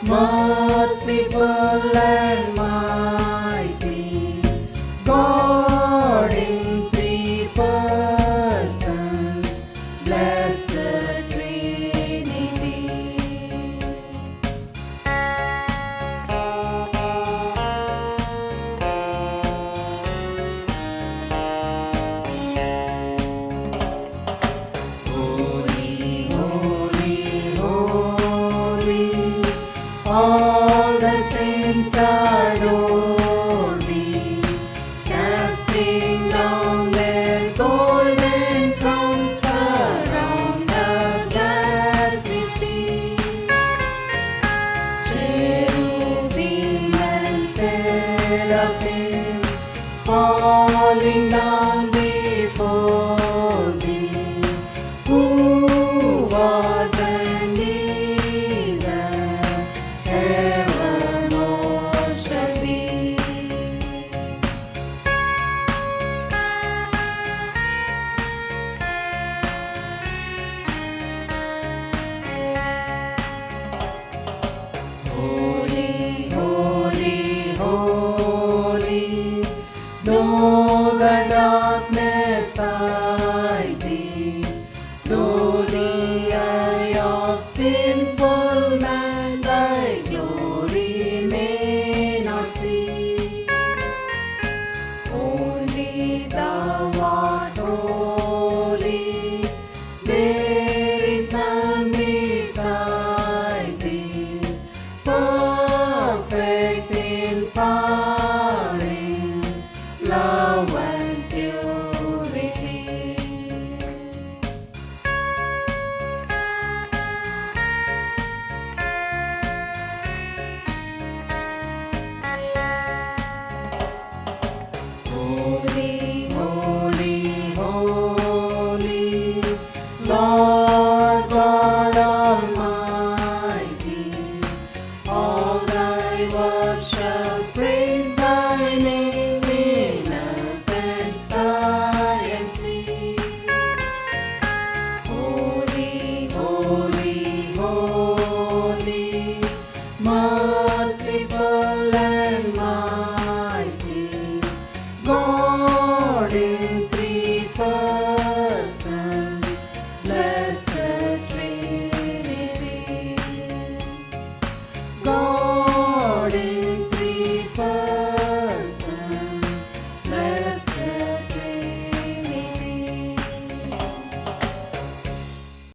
merciful and mighty, God in three persons, blessed Trinity. Holy, holy, holy, all the saints adore thee, casting down their golden crowns around the glassy sea. Cherubim and seraphim falling down before thee, who was and is and evermore shall be. Holy, holy, holy, though the darkness hide thee, though the eye of sinful man thy glory may not see, only thou art holy, there is none beside thee, perfect in power, in love and purity. Holy, holy, holy, Lord God Almighty, all thy works shall praise thy name in earth and sky and sea. Holy, holy, holy, merciful and mighty, God